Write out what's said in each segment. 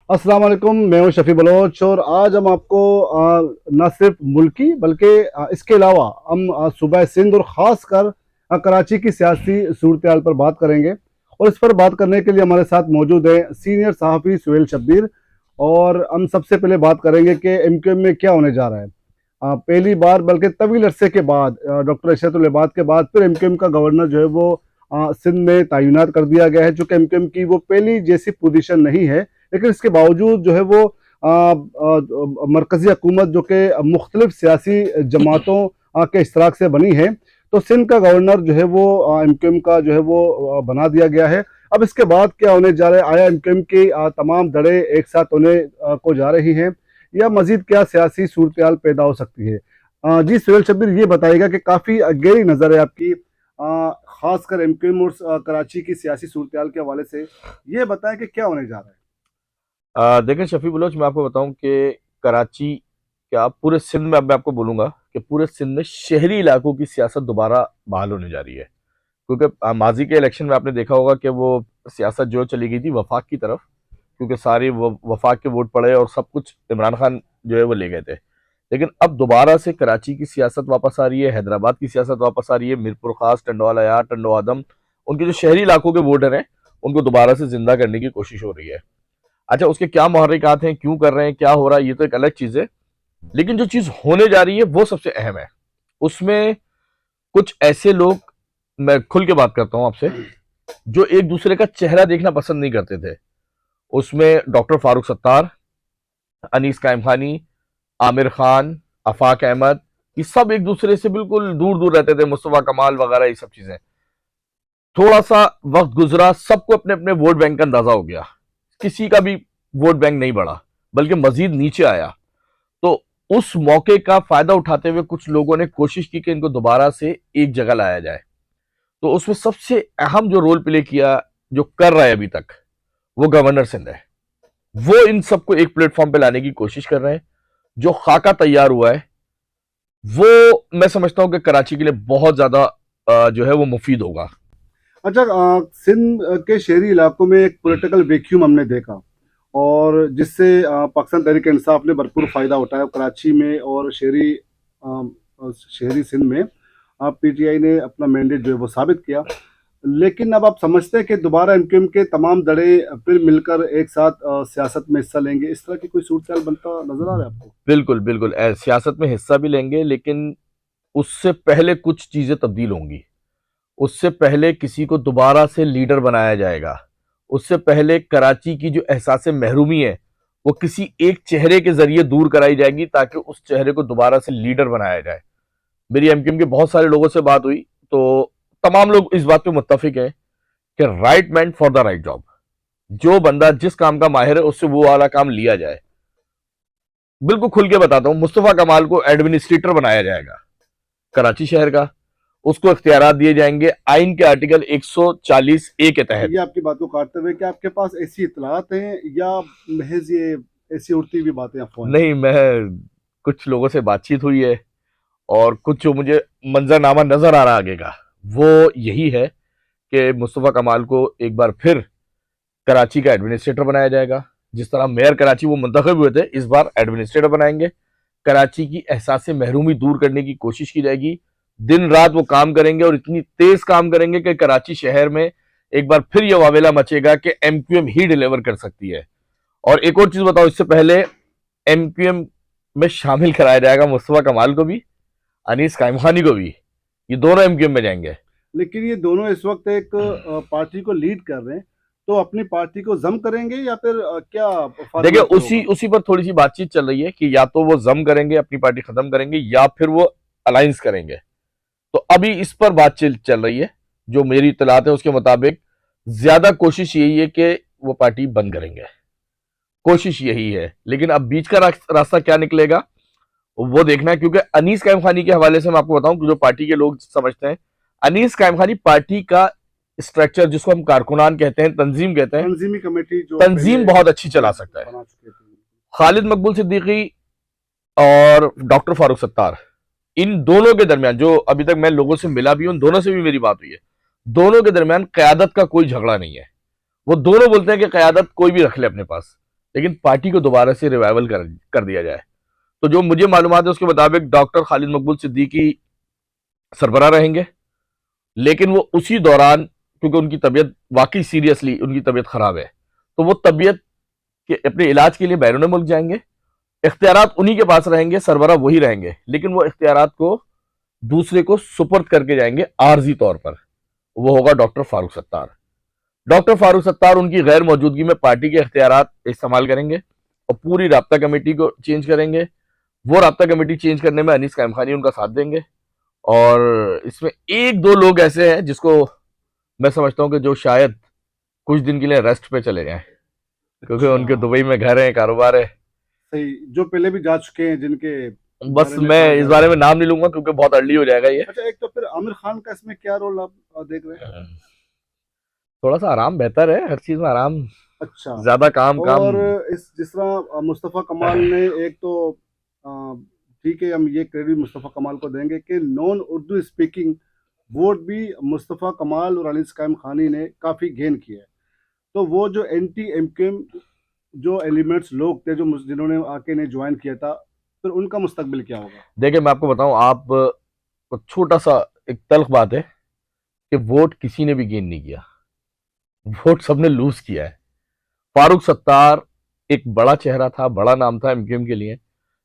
अस्सलाम वालेकुम। मैं हूं शफी बलोच और आज हम आपको न सिर्फ मुल्की बल्कि इसके अलावा हम सूबा सिंध और ख़ासकर कराची की सियासी सूरत हाल पर बात करेंगे। और इस पर बात करने के लिए हमारे साथ मौजूद है सीनियर सहाफ़ी सुहेल शब्बीर। और हम सबसे पहले बात करेंगे कि एमक्यूएम में क्या होने जा रहा है। पहली बार बल्कि तवील अरसे के बाद डॉक्टर अशरत लिबाद के बाद फिर एमक्यूएम का गवर्नर जो है वो सिंध में तैनात कर दिया गया है। जो कि एमक्यूएम की वो पहली जैसी पोजीशन नहीं है, लेकिन इसके बावजूद जो है वो मरकजी हुकूमत जो कि मुख्तलिफ सियासी जमातों के इश्तराक से बनी है, तो सिंध का गवर्नर जो है वो एमक्यूएम का जो है वो बना दिया गया है। अब इसके बाद क्या होने जा रहा है? आया एमक्यूएम की तमाम दड़े एक साथ होने को जा रही हैं या मजीद क्या सियासी सूरत हाल पैदा हो सकती है? जी सुहेल शब्बीर, ये बताइएगा कि काफ़ी गहरी नज़र है आपकी खासकर एमक्यूएम और कराची की सियासी सूरत हाल के हवाले से। ये बताएं कि क्या होने जा रहा है। देखें शफी बलोच, मैं आपको बताऊं कि कराची क्या पूरे सिंध में, अब मैं आपको बोलूंगा कि पूरे सिंध में शहरी इलाकों की सियासत दोबारा बहाल होने जा रही है। क्योंकि माजी के इलेक्शन में आपने देखा होगा कि वो सियासत जो चली गई थी वफाक की तरफ, क्योंकि सारे वफाक के वोट पड़े और सब कुछ इमरान खान जो है वो ले गए थे। लेकिन अब दोबारा से कराची की सियासत वापस आ रही है, हैदराबाद की सियासत वापस आ रही है, मीरपुर खास, टंडोवाल अयार, टंडो आदम, उनके जो शहरी इलाकों के वोटर हैं उनको दोबारा से जिंदा करने की कोशिश हो रही है। अच्छा, उसके क्या मुहर्रिकात हैं, क्यों कर रहे हैं, क्या हो रहा है, ये तो एक अलग चीज है। लेकिन जो चीज होने जा रही है वो सबसे अहम है। उसमें कुछ ऐसे लोग, मैं खुल के बात करता हूं आपसे, जो एक दूसरे का चेहरा देखना पसंद नहीं करते थे। उसमें डॉक्टर फारूक सत्तार, अनीस कायम खानी, आमिर खान, आफाक अहमद, ये सब एक दूसरे से बिल्कुल दूर दूर रहते थे, मुस्तफा कमाल वगैरह, ये सब चीजें। थोड़ा सा वक्त गुजरा, सबको अपने अपने वोट बैंक का अंदाजा हो गया, किसी का भी वोट बैंक नहीं बढ़ा बल्कि मजीद नीचे आया। तो उस मौके का फायदा उठाते हुए कुछ लोगों ने कोशिश की कि इनको दोबारा से एक जगह लाया जाए। तो उसमें सबसे अहम जो रोल प्ले किया, जो कर रहा है अभी तक, वो गवर्नर सिंध है। वो इन सबको एक प्लेटफॉर्म पे लाने की कोशिश कर रहे हैं। जो खाका तैयार हुआ है वो मैं समझता हूं कि कराची के लिए बहुत ज्यादा जो है वो मुफीद होगा। अच्छा, सिंध के शहरी इलाकों में एक पॉलिटिकल वैक्यूम हमने देखा और जिससे पाकिस्तान तहरीक इंसाफ ने भरपूर फायदा उठाया कराची में और शहरी सिंध में। पीटीआई ने अपना मैंडेट जो है वो साबित किया। लेकिन अब आप समझते हैं कि दोबारा एमक्यूएम के तमाम दड़े फिर मिलकर एक साथ सियासत में हिस्सा लेंगे? इस तरह की कोई सूरत बनता नजर आ रहा है आपको? बिल्कुल बिल्कुल, सियासत में हिस्सा भी लेंगे, लेकिन उससे पहले कुछ चीजें तब्दील होंगी। उससे पहले किसी को दोबारा से लीडर बनाया जाएगा। उससे पहले कराची की जो एहसास महरूमी है वो किसी एक चेहरे के जरिए दूर कराई जाएगी, ताकि उस चेहरे को दोबारा से लीडर बनाया जाए। मेरी एमक्यूएम के बहुत सारे लोगों से बात हुई तो तमाम लोग इस बात पे मुत्तफिक हैं कि right man for the right job. जो बंदा जिस काम का माहिर है उससे वो वाला काम लिया जाए। बिल्कुल खुल के बताता हूं, मुस्तफा कमाल को एडमिनिस्ट्रेटर बनाया जाएगा कराची शहर का। उसको इख्तियारात दिए जाएंगे आइन के आर्टिकल 140A के तहत। ये आपकी बात को काटते हुए, क्या आपके पास ऐसी इतलात हैं या महज ये ऐसी उड़ती हुई बातें अफवाह? नहीं, मैं कुछ लोगों से बातचीत हुई है और कुछ जो मुझे मंजरनामा नजर आ रहा आगे का, वो यही है कि मुस्तफा कमाल को एक बार फिर कराची का एडमिनिस्ट्रेटर बनाया जाएगा। जिस तरह मेयर कराची वो मुंतखब हुए थे, इस बार एडमिनिस्ट्रेटर बनाएंगे। कराची की एहसास महरूमी दूर करने की कोशिश की जाएगी। दिन रात वो काम करेंगे और इतनी तेज काम करेंगे कि कराची शहर में एक बार फिर यह वावेला मचेगा कि एमक्यूएम ही डिलीवर कर सकती है। और एक और चीज बताओ, इससे पहले एमक्यूएम में शामिल कराया जाएगा मुस्तफा कमाल को भी, अनीस कायम खानी को भी। ये दोनों एमक्यूएम में जाएंगे। लेकिन ये दोनों इस वक्त एक पार्टी को लीड कर रहे हैं, तो अपनी पार्टी को जम करेंगे या फिर क्या देखिए, फॉर्मेट उसी होगा? उसी पर थोड़ी सी बातचीत चल रही है कि या तो वो जम करेंगे, अपनी पार्टी खत्म करेंगे, या फिर वो अलायंस करेंगे। तो अभी इस पर बातचीत चल रही है। जो मेरी इत्तलात है उसके मुताबिक ज्यादा कोशिश यही है कि वो पार्टी बंद करेंगे। कोशिश यही है, लेकिन अब बीच का रास्ता क्या निकलेगा वो देखना है। क्योंकि अनीस कायम खानी के हवाले से मैं आपको बताऊं कि जो पार्टी के लोग समझते हैं, अनीस कायम खानी पार्टी का स्ट्रक्चर, जिसको हम कारकुनान कहते हैं, तंजीम कहते हैं, तंजीमी कमेटी जो तंजीम बहुत अच्छी चला सकता है। बना चुके थे। खालिद मकबूल सिद्दीकी और डॉक्टर फारूक सत्तार, इन दोनों के दरमियान, जो अभी तक मैं लोगों से मिला भी हूं, उन दोनों से भी मेरी बात हुई है, दोनों के दरमियान क़यादत का कोई झगड़ा नहीं है। वो दोनों बोलते हैं कि क़यादत कोई भी रख ले अपने पास, लेकिन पार्टी को दोबारा से रिवाइवल कर दिया जाए। तो जो मुझे मालूमात है उसके मुताबिक डॉक्टर खालिद मकबूल सिद्दीकी सरबराह रहेंगे, लेकिन वो उसी दौरान, क्योंकि उनकी तबीयत वाकई सीरियसली उनकी तबीयत खराब है, तो वो तबीयत के अपने इलाज के लिए बैरून मुल्क जाएंगे। इख्तियारात उन्हीं के पास रहेंगे, सरबराह वही रहेंगे, लेकिन वो इख्तियारात को दूसरे को सुपर्द करके जाएंगे आर्जी तौर पर। वो होगा डॉक्टर फारूक सत्तार। डॉक्टर फारूक सत्तार उनकी गैर मौजूदगी में पार्टी के इख्तियारात इस्तेमाल करेंगे और पूरी राब्ता कमेटी को चेंज करेंगे। वो राब्ता कमेटी चेंज करने में अनीस कायम खानी उनका साथ देंगे। और इसमें एक दो लोग ऐसे हैं जिसको मैं समझता हूं कि जो शायद कुछ दिन के लिए रेस्ट पे चले जाएं, क्योंकि उनके दुबई में घर है, कारोबार है। सही, जो पहले भी जा चुके हैं, जिनके बस मैं इस बारे में नाम नहीं लूंगा क्योंकि बहुत अर्ली हो जाएगा ये। अच्छा, एक तो फिर आमिर खान का इसमें क्या रोल आप देख रहे हैं? थोड़ा सा आराम बेहतर है, हर चीज में आराम। अच्छा, ज्यादा काम और इस जिस तरह मुस्तफ़ा कमाल ने, एक तो ठीक है, हम ये क्रेडिट मुस्तफ़ा कमाल को देंगे कि नॉन उर्दू स्पीकिंग वोट भी मुस्तफ़ा कमाल और अनीस कायम खानी ने काफ़ी गेन किया है। तो वो जो एंटी एमक्यूएम जो एलिमेंट्स लोग थे, जो जिन्होंने आके ने ज्वाइन किया था, फिर उनका मुस्तकबिल क्या होगा? देखिए मैं आपको बताऊं, आप छोटा सा एक तल्ख बात है कि वोट किसी ने भी गेन नहीं किया, वोट सबने लूज किया है। फारूक सत्तार एक बड़ा चेहरा था, बड़ा नाम था एमक्यूएम के लिए,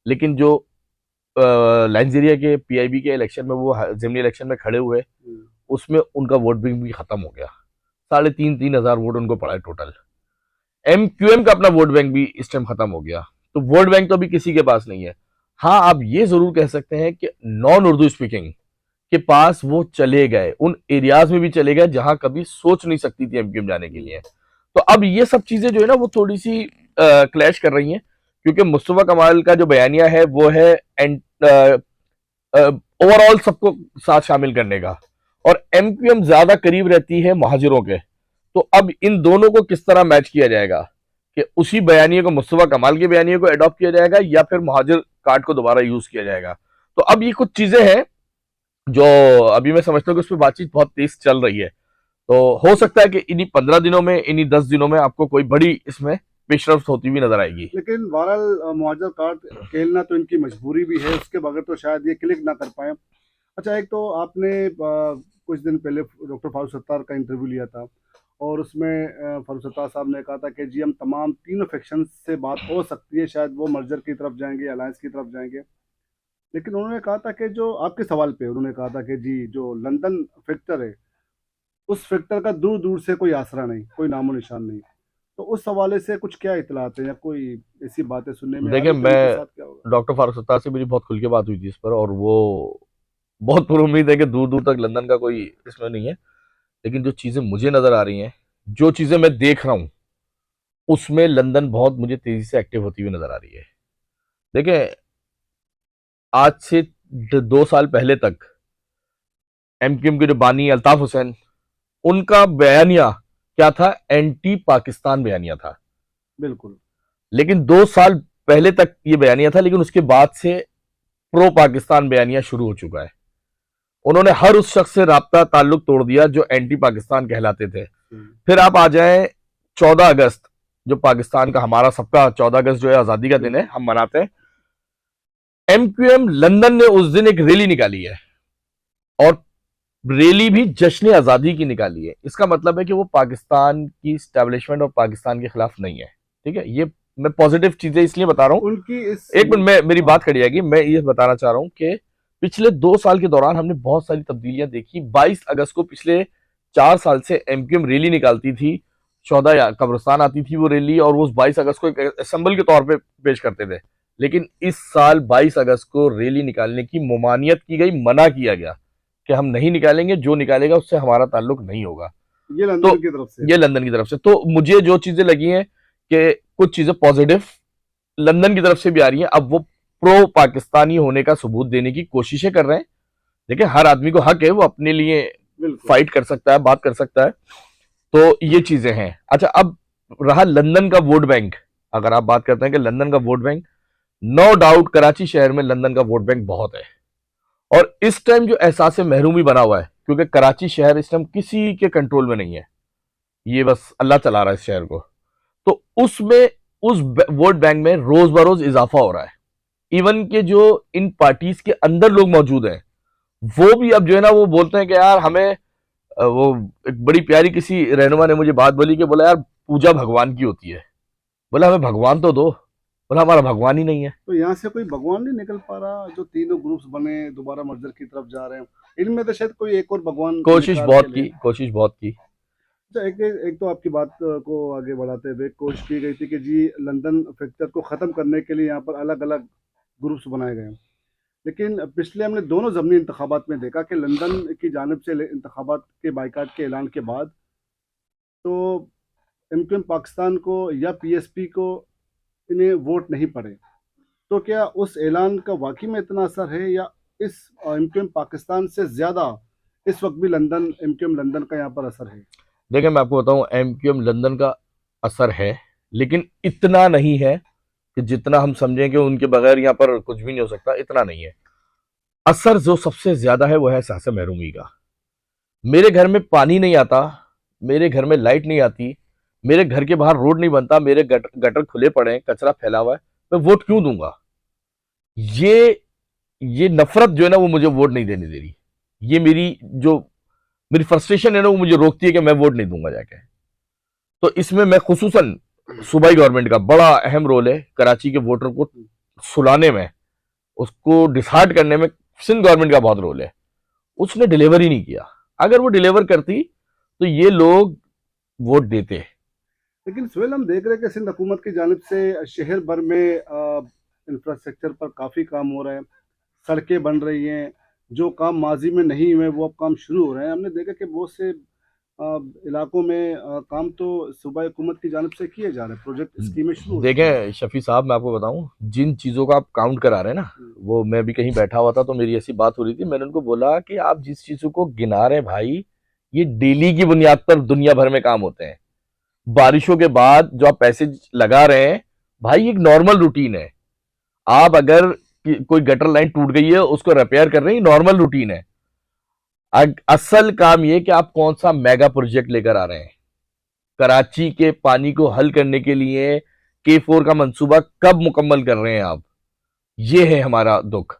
लेकिन जो नाइजीरिया के पीआईबी के इलेक्शन में वो जिमनी इलेक्शन में खड़े हुए, उसमें उनका वोट बैंक भी खत्म हो गया। 3,500 हजार वोट उनको पड़ा है टोटल। एमक्यूएम का अपना वोट बैंक भी इस टाइम खत्म हो गया। तो वोट बैंक तो अभी किसी के पास नहीं है। हाँ, आप ये जरूर कह सकते हैं कि नॉन उर्दू स्पीकिंग के पास वो चले गए, उन एरियाज में भी चले गए जहां कभी सोच नहीं सकती थी एमक्यूएम जाने के लिए। तो अब ये सब चीजें जो है ना वो थोड़ी सी क्लैश कर रही हैं, क्योंकि मुस्तफा कमाल का जो बयानिया है वो है ओवरऑल सबको साथ शामिल करने का, और एमक्यूएम ज्यादा करीब रहती है महाजिरों के। तो अब इन दोनों को किस तरह मैच किया जाएगा कि उसी बयानिए को, मुस्तफा कमाल के बयानिए को अडॉप्ट किया जाएगा या फिर महाजिर कार्ड को दोबारा यूज किया जाएगा। तो अब ये कुछ चीजें हैं जो अभी मैं समझता हूँ कि उस पर बातचीत बहुत तेज चल रही है। तो हो सकता है कि इन्हीं 15 दिनों में, इन्हीं 10 दिनों में आपको कोई बड़ी इसमें पेशरफ्त होती हुई नजर आएगी। लेकिन बहरहाल मुआवजा कार्ड खेलना तो इनकी मजबूरी भी है, उसके बगैर तो शायद ये क्लिक ना कर पाए। अच्छा, एक तो आपने कुछ दिन पहले डॉक्टर फारूक सत्तार का इंटरव्यू लिया था, और उसमें फारूक सत्तार साहब ने कहा था कि जी हम तमाम तीनों फैक्शन से बात हो सकती है, शायद वो मर्जर की तरफ जाएंगे, अलायंस की तरफ जाएंगे। लेकिन उन्होंने कहा था कि जो आपके सवाल पे उन्होंने कहा था कि जी जो लंदन फैक्टर है, उस फैक्टर का दूर दूर से कोई आसरा नहीं, कोई नामो निशान नहीं। तो उस हवाले से कुछ क्या इतलात है या कोई ऐसी बातें सुनने में? देखिए, मैं डॉक्टर फारूक सत्तार से मेरी बहुत खुल के बात हुई थी इस पर, और वो बहुत पूरी उम्मीद है कि दूर दूर तक लंदन का कोई इसमें नहीं है। लेकिन जो चीजें मुझे नजर आ रही हैं, जो चीजें मैं देख रहा हूं, उसमें लंदन बहुत मुझे तेजी से एक्टिव होती हुई नजर आ रही है। देखिए, आज से 2 साल पहले तक एमक्यूएम के जो बानी अल्ताफ हुसैन, उनका बयानिया क्या था? एंटी पाकिस्तान बयानिया था। बिल्कुल। लेकिन 2 साल पहले तक ये बयानिया था, लेकिन उसके बाद से प्रो पाकिस्तान बयानिया शुरू हो चुका है। उन्होंने हर उस शख्स से राब्ता ताल्लुक तोड़ दिया जो एंटी पाकिस्तान कहलाते थे। फिर आप आ जाएं 14 अगस्त, जो पाकिस्तान का, हमारा सबका 14 अगस्त जो है आजादी का दिन है, हम मनाते हैं। एमक्यूएम लंदन ने उस दिन एक रैली निकाली है, और रैली भी जश्न आजादी की निकाली है। इसका मतलब है कि वो पाकिस्तान की स्टैब्लिशमेंट और पाकिस्तान के खिलाफ नहीं है। ठीक है, ये मैं पॉजिटिव चीजें इसलिए बता रहा हूं उनकी। एक मिनट, मेरी बात खड़ी आएगी। मैं ये बताना चाह रहा हूं कि पिछले 2 साल के दौरान हमने बहुत सारी तब्दीलियां देखी। 22 अगस्त को पिछले 4 साल से एमक्यूएम रैली निकालती थी, 14 कब्रिस्तान आती थी वो रैली, और वो 22 अगस्त को एक असेंबल के तौर पर पेश करते थे। लेकिन इस साल 22 अगस्त को रैली निकालने की ममानियत की गई, मना किया गया कि हम नहीं निकालेंगे, जो निकालेगा उससे हमारा ताल्लुक नहीं होगा। ये लंदन की तरफ से, ये लंदन की तरफ से। तो मुझे जो चीजें लगी हैं कि कुछ चीजें पॉजिटिव लंदन की तरफ से भी आ रही हैं। अब वो प्रो पाकिस्तानी होने का सबूत देने की कोशिशें कर रहे हैं। देखिए, हर आदमी को हक है, वो अपने लिए फाइट कर सकता है, बात कर सकता है। तो ये चीजें हैं। अच्छा, अब रहा लंदन का वोट बैंक। अगर आप बात करते हैं कि लंदन का vote bank, no doubt Karachi शहर में लंदन का वोट बैंक बहुत है, और इस टाइम जो एहसास महरूमी बना हुआ है, क्योंकि कराची शहर इस टाइम किसी के कंट्रोल में नहीं है, ये बस अल्लाह चला रहा है इस शहर को। तो उसमें उस वोट बैंक में रोज बरोज इजाफा हो रहा है। इवन के जो इन पार्टीज के अंदर लोग मौजूद हैं वो भी अब जो है ना वो बोलते हैं कि यार हमें वो एक बड़ी प्यारी किसी रहनुमा ने मुझे बात बोली कि बोला यार पूजा भगवान की होती है, बोला हमें भगवान तो दो, बोला हमारा भगवान ही नहीं है। तो यहाँ से कोई भगवान नहीं निकल पा रहा, जो तीनों ग्रुप्स बने दोबारा मर्जर की तरफ जा रहे हैं, इनमें तो शायद कोई एक और भगवान कोशिश निकाल बहुत के की, ले। कोशिश बहुत की। अच्छा, एक तो आपकी बात को आगे बढ़ाते हुए कोशिश की गई थी कि जी लंदन फ्रैक्चर को ख़त्म करने के लिए यहाँ पर अलग अलग ग्रुप्स बनाए गए हैं, लेकिन पिछले हमने दोनों ज़मनी इंतखाबात में देखा कि लंदन की जानिब से इंतखाबात के बाइकाट के ऐलान के बाद तो एमक्यूएम पाकिस्तान को या पीएसपी को इन्हें वोट नहीं पड़े। तो क्या उस ऐलान का वाकई में इतना असर है, या इस एमक्यूएम पाकिस्तान से ज़्यादा इस वक्त भी लंदन एमक्यूएम लंदन का यहाँ पर असर है? देखिए मैं आपको बताऊं एमक्यूएम लंदन का असर है, लेकिन इतना नहीं है कि जितना हम समझें कि उनके बगैर यहाँ पर कुछ भी नहीं हो सकता, इतना नहीं है। असर जो सबसे ज्यादा है वो है एहसास महरूमी का। मेरे घर में पानी नहीं आता, मेरे घर में लाइट नहीं आती, मेरे घर के बाहर रोड नहीं बनता, मेरे गटर खुले पड़े हैं, कचरा फैला हुआ है, मैं वोट क्यों दूंगा? ये नफरत जो है ना वो मुझे वोट नहीं देने दे रही। ये मेरी फ्रस्ट्रेशन है ना वो मुझे रोकती है कि मैं वोट नहीं दूंगा जाके। तो इसमें मैं खुसूसन सूबाई गवर्नमेंट का बड़ा अहम रोल है कराची के वोटर को सुलाने में, उसको डिसाइड करने में सिंध गवर्नमेंट का बहुत रोल है। उसने डिलीवर ही नहीं किया। अगर वो डिलीवर करती तो ये लोग वोट देते। लेकिन सुहेल, हम देख रहे हैं कि सिंध हुकूमत की जानिब से शहर भर में इंफ्रास्ट्रक्चर पर काफ़ी काम हो रहा है, सड़कें बन रही हैं, जो काम माजी में नहीं हुए वो अब काम शुरू हो रहे हैं। हमने देखा कि बहुत से इलाकों में काम तो सूबाई हुकूमत की जानिब से किए जा रहे हैं, प्रोजेक्ट स्कीमें शुरू हो चुकी हैं। देखें शफी साहब, मैं आपको बताऊं, जिन चीजों का आप काउंट करा रहे हैं ना, वो मैं भी कहीं बैठा हुआ था तो मेरी ऐसी बात हो रही थी, मैंने उनको बोला कि आप जिस चीजों को गिना रहे हैं भाई, ये डेली की बुनियाद पर दुनिया भर में काम होते हैं। बारिशों के बाद जो आप पैसे लगा रहे हैं भाई, एक नॉर्मल रूटीन है। आप अगर कोई गटर लाइन टूट गई है उसको रिपेयर कर रहे हैं, नॉर्मल रूटीन है। असल काम ये कि आप कौन सा मेगा प्रोजेक्ट लेकर आ रहे हैं। कराची के पानी को हल करने के लिए K4 का मंसूबा कब मुकम्मल कर रहे हैं आप? ये है हमारा दुख।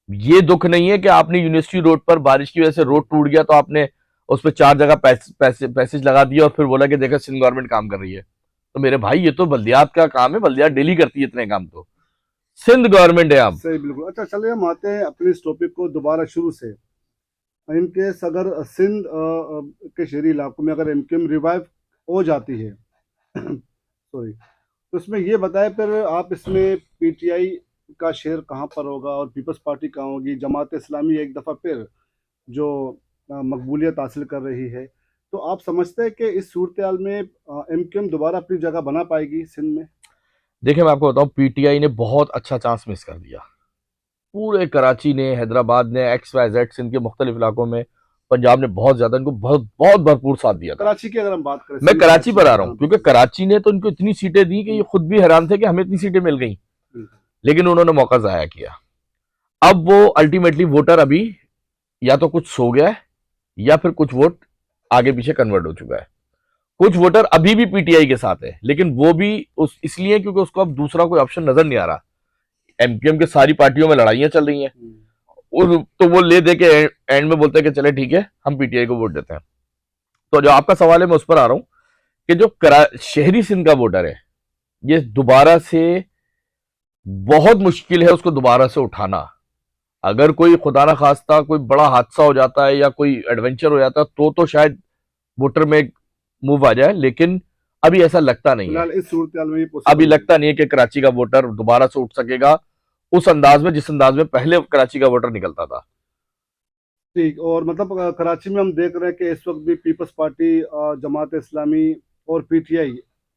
ये दुख नहीं है कि आपने यूनिवर्सिटी रोड पर बारिश की वजह से रोड टूट गया तो आपने उस पर 4 जगह पैसेज लगा दिया और फिर बोला कि देखा सिंध गवर्नमेंट काम कर रही है। तो मेरे भाई ये तो बल्दियात का काम है, बल्दियात डेली करती है इतने काम। तो सिंध गवर्नमेंट है आप। सही, बिल्कुल। अच्छा, चलिए हम आते हैं अपने इस टॉपिक को दोबारा शुरू से। इन केस अगर सिंध के शहरी इलाकों में अगर एमक्यूएम रिवाइव हो जाती है सॉरी, तो इसमें ये बताएं फिर आप, इसमें पीटीआई का शेयर कहाँ पर होगा और पीपल्स पार्टी कहाँ होगी? जमात इस्लामी एक दफ़ा फिर जो मकबूलियत हासिल कर रही है, तो आप समझते हैं कि इस सूरत हाल में एमक्यूएम दोबारा अपनी जगह बना पाएगी सिंध में? देखिए मैं आपको बताऊं, पीटीआई ने बहुत अच्छा चांस मिस कर दिया। पूरे कराची ने, हैदराबाद ने, XYZ सिंध के मुख्तलिफ इलाकों में, पंजाब ने बहुत ज्यादा इनको बहुत बहुत भरपूर साथ दिया था। कराची की अगर हम बात करें, मैं कराची पर आ रहा हूं क्योंकि कराची ने तो इनको इतनी सीटें दी कि ये खुद भी हैरान थे कि हमें इतनी सीटें मिल गई, लेकिन उन्होंने मौका जाया किया। अब वो अल्टीमेटली वोटर अभी या तो कुछ सो गया है या फिर कुछ वोट आगे पीछे कन्वर्ट हो चुका है। कुछ वोटर अभी भी पीटीआई के साथ है, लेकिन वो भी इसलिए क्योंकि उसको अब दूसरा कोई ऑप्शन नजर नहीं आ रहा। एमक्यूएम के सारी पार्टियों में लड़ाइयां चल रही हैं, तो वो ले दे के एंड में बोलते हैं कि चले ठीक है हम पीटीआई को वोट देते हैं। तो जो आपका सवाल है मैं उस पर आ रहा हूं कि जो शहरी सिंध का वोटर है, ये दोबारा से बहुत मुश्किल है उसको दोबारा से उठाना। अगर कोई खुदा ना खास्ता कोई बड़ा हादसा हो जाता है या कोई एडवेंचर हो जाता है तो शायद वोटर में मूव आ जाए, लेकिन अभी ऐसा लगता नहीं है। इस सूरत में अभी लगता नहीं है कि कराची का वोटर दोबारा से उठ सकेगा उस अंदाज में जिस अंदाज में पहले कराची का वोटर निकलता था। ठीक, और मतलब कराची में हम देख रहे हैं कि इस वक्त भी पीपल्स पार्टी, जमात इस्लामी और पीटीआई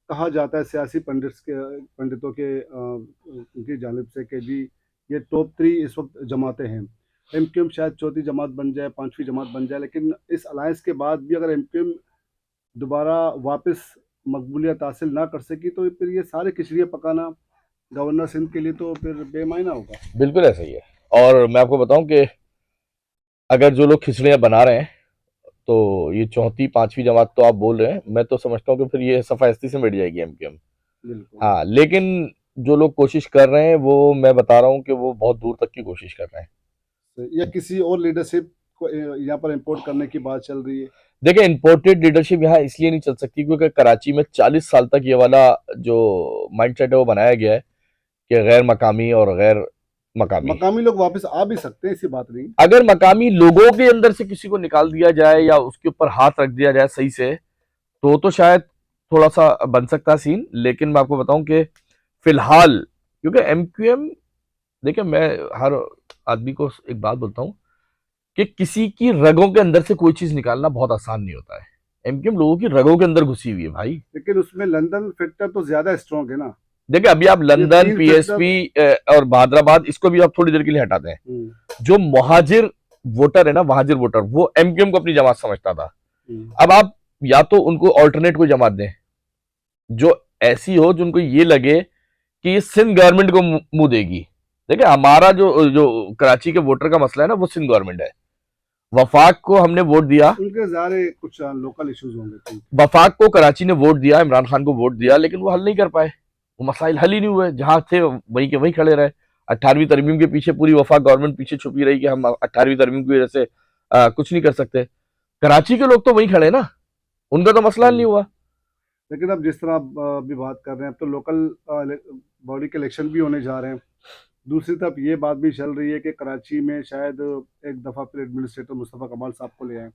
कहा जाता है सियासी पंडितों के उनकी जानिब से कि जी ये टॉप 3 इस वक्त जमातें हैं। एमक्यूएम शायद चौथी जमात बन जाए, 5वीं जमात बन जाए, लेकिन इस अलायंस के बाद भी अगर एमक्यूएम दोबारा वापस मकबूलियत हासिल ना कर सकी तो फिर ये सारे खिचड़ियाँ पकाना गवर्नर सिंध के लिए तो फिर बेमायना होगा। बिल्कुल ऐसा ही है। और मैं आपको बताऊं कि अगर जो लोग खिचड़ियां बना रहे हैं तो ये चौथी 5वीं जमात तो आप बोल रहे हैं, मैं तो समझता हूँ कि फिर ये सफायस्ती से मिट जाएगी एमक्यूएम। बिल्कुल। हाँ, लेकिन जो लोग कोशिश कर रहे हैं वो मैं बता रहा हूँ कि वो बहुत दूर तक की कोशिश कर रहे हैं। या किसी और लीडरशिप को यहाँ पर इम्पोर्ट करने की बात चल रही है। देखिए इंपोर्टेड लीडरशिप यहाँ इसलिए नहीं चल सकती क्योंकि कराची में 40 साल तक ये वाला जो माइंडसेट है वो बनाया गया है कि गैर मकामी और गैर मकामी। मकामी लोग वापस आ भी सकते हैं, ऐसी बात नहीं। अगर मकामी लोगों के अंदर से किसी को निकाल दिया जाए या उसके ऊपर हाथ रख दिया जाए सही से तो शायद थोड़ा सा बन सकता सीन। लेकिन मैं आपको बताऊं कि फिलहाल क्योंकि एमक्यूएम, देखिए मैं हर आदमी को एक बात बोलता हूं कि किसी की रगों के अंदर से कोई चीज निकालना बहुत आसान नहीं होता है। एमक्यूएम लोगों की रगों के अंदर घुसी हुई है भाई। लेकिन उसमें लंदन फैक्टर तो ज्यादा स्ट्रॉन्ग है ना। देखिए अभी आप ये लंदन, 3 पीएसपी और हैदराबाद इसको भी आप थोड़ी देर के लिए हटाते हैं। फैक्टर। जो मुहाजिर वोटर है ना, महाजिर वोटर, वो एमक्यूएम को अपनी जमात समझता था। हम्म। अब आप या तो उनको ऑल्टरनेट कोई जमात दें जो ऐसी हो जिनको ये लगे कि ये सिंध गवर्नमेंट को मुंह देगी। देखिए हमारा जो जो कराची के वोटर का मसला है ना वो सिंध गवर्नमेंट है। वफाक को हमने वोट दिया, उनके ज़ाहिर कुछ लोकल इश्यूज होंगे तो। वफाक को कराची ने वोट दिया, इमरान खान को वोट दिया, लेकिन वो हल नहीं कर पाए। वो मसाइल हल ही नहीं हुए, जहां थे वहीं के वहीं खड़े रहे। 18वीं तरमीम के पीछे पूरी वफाक गवर्नमेंट पीछे छुपी रही कि हम 18वीं तरमीम की वजह से कुछ नहीं कर सकते। कराची के लोग तो वहीं खड़े ना, उनका तो मसला हल नहीं हुआ। लेकिन अब जिस तरह आप अभी बात कर रहे हैं, अब तो लोकल बॉडी के इलेक्शन भी होने जा रहे हैं। दूसरी तरफ ये बात भी चल रही है कि कराची में शायद एक दफ़ा फिर एडमिनिस्ट्रेटर मुस्तफ़ा कमाल साहब को ले आए।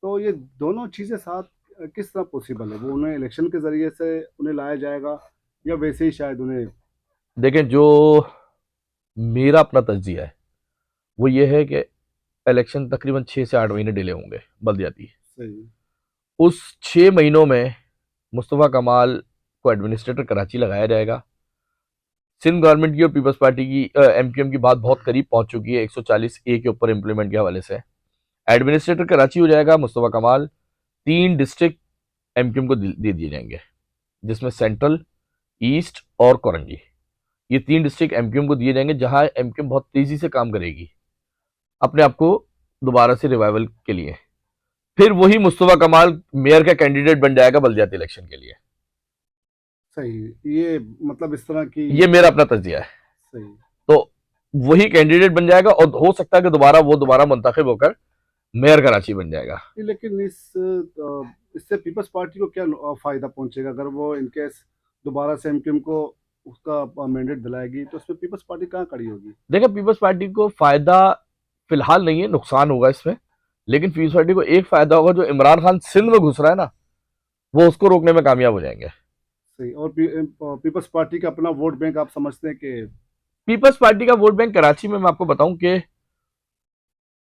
तो ये दोनों चीज़ें साथ किस तरह पॉसिबल है? वो उन्हें इलेक्शन के ज़रिए से उन्हें लाया जाएगा या वैसे ही शायद उन्हें। देखें, जो मेरा अपना तज्जिया है वो ये है कि इलेक्शन तकरीबन 6 से 8 महीने डिले होंगे बल्दियाती। सही। उस 6 महीनों में मुस्तफ़ा कमाल को एडमिनिस्ट्रेटर कराची लगाया जाएगा। सिंध गवर्नमेंट की और पीपल्स पार्टी की एमक्यूएम की बात बहुत करीब पहुंच चुकी है 140A के ऊपर इंप्लीमेंट के हवाले से। एडमिनिस्ट्रेटर कराची हो जाएगा मुस्तफ़ा कमाल। 3 डिस्ट्रिक्ट एमक्यूएम को दे दिए जाएंगे जिसमें सेंट्रल, ईस्ट और कोरंगी, ये 3 डिस्ट्रिक्ट एमक्यूएम को दिए जाएंगे जहां एमक्यूएम बहुत तेजी से काम करेगी अपने आप को दोबारा से रिवाइवल के लिए। फिर वही मुस्तफ़ा कमाल मेयर का कैंडिडेट बन जाएगा बल्दियाती इलेक्शन के लिए। सही। ये मतलब इस तरह की। ये मेरा अपना तज्जिया है। सही। तो वही कैंडिडेट बन जाएगा और हो सकता है कि दोबारा मुंतखब होकर मेयर कराची बन जाएगा। लेकिन इससे पीपल्स पार्टी को क्या फायदा पहुंचेगा अगर वो इनकेस दोबारा से एमक्यूएम को उसका मैंडेट दिलाएगी, तो उसमें पीपल्स पार्टी कहाँ खड़ी होगी? देखिए पीपल्स पार्टी को फायदा फिलहाल नहीं है, नुकसान होगा इसमें। लेकिन पीपल्स पार्टी को एक फायदा होगा, जो इमरान खान सिंध में घुस रहा है ना वो उसको रोकने में कामयाब हो जाएंगे। सही। और पीपल्स पार्टी का अपना वोट बैंक आप समझते हैं कि? पीपल्स पार्टी का वोट बैंक कराची में मैं आपको बताऊं कि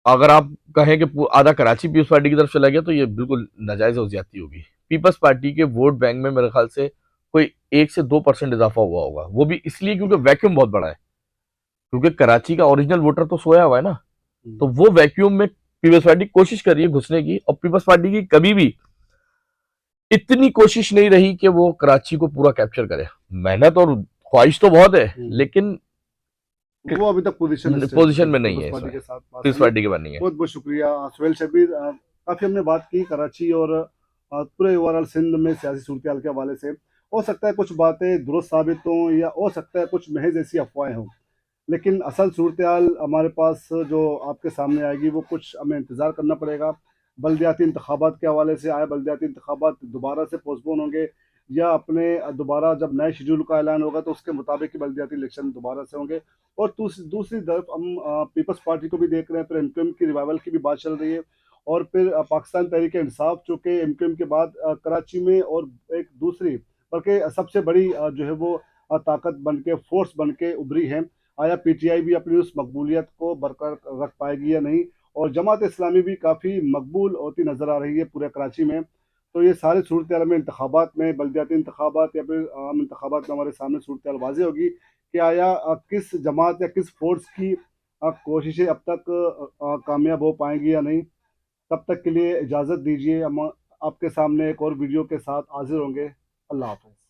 अगर आप कहें कि आधा कराची पीपल्स पार्टी की तरफ चला गया तो ये बिल्कुल नाजायज और ज्यादती होगी। पीपल्स पार्टी के वोट बैंक में मेरे ख्याल से कोई 1 से 2% इजाफा हुआ होगा, वो भी इसलिए क्योंकि वैक्यूम बहुत बड़ा है। क्योंकि कराची का ओरिजिनल वोटर तो सोया हुआ है ना, तो वो वैक्यूम में पीपल्स पार्टी कोशिश कर रही है घुसने की। और पीपल्स पार्टी की कभी भी इतनी कोशिश नहीं रही कि वो कराची को पूरा कैप्चर करे। मेहनत और ख्वाहिश तो बहुत है, लेकिन वो अभी तक पोजीशन में नहीं है पीपल्स पार्टी के साथ। पीपल्स पार्टी के बाद नहीं है। बहुत बहुत शुक्रिया सुहेल शबीर। काफ़ी हमने बात की कराची और पूरे ओवरऑल सिंध में सियासी सूरत हाल के हवाले से। हो सकता है कुछ बातें दुरुस्त साबित हों या हो सकता है कुछ महज ऐसी अफवाहें हों, लेकिन असल सूरत हाल हमारे पास जो आपके सामने आएगी वो कुछ हमें इंतज़ार करना पड़ेगा। बल्दियाती इंतखाबात के हवाले से आए बल्दियाती इंतखाबात दोबारा से पोस्टपोन होंगे या अपने दोबारा जब नए शेड्यूल का ऐलान होगा तो उसके मुताबिक ही बल्दियाती इलेक्शन दोबारा से होंगे। और दूसरी तरफ हम पीपल्स पार्टी को भी देख रहे हैं, फिर एमक्यूएम की रिवाइवल की भी बात चल रही है। और फिर पाकिस्तान तहरीक इंसाफ जो कि एमक्यूएम के बाद कराची में और एक दूसरी बल्कि सबसे बड़ी जो है वो ताकत बन के फोर्स बन के उभरी है। आया पीटीआई भी अपनी उस मकबूलियत को बरकरार रख पाएगी या नहीं? और जमात इस्लामी भी काफ़ी मकबूल होती नज़र आ रही है पूरे कराची में। तो ये सारे सूरत हाल में इंतखाबात में बल्दियाती इंतखाबात या फिर आम इंतखाबात में हमारे सामने सूरत हाल वाज़ेह होगी कि आया किस जमात या किस फोर्स की कोशिशें अब तक कामयाब हो पाएंगी या नहीं। तब तक के लिए इजाज़त दीजिए, हम आपके सामने एक और वीडियो के साथ हाजिर होंगे। अल्लाह हाफ़िज़।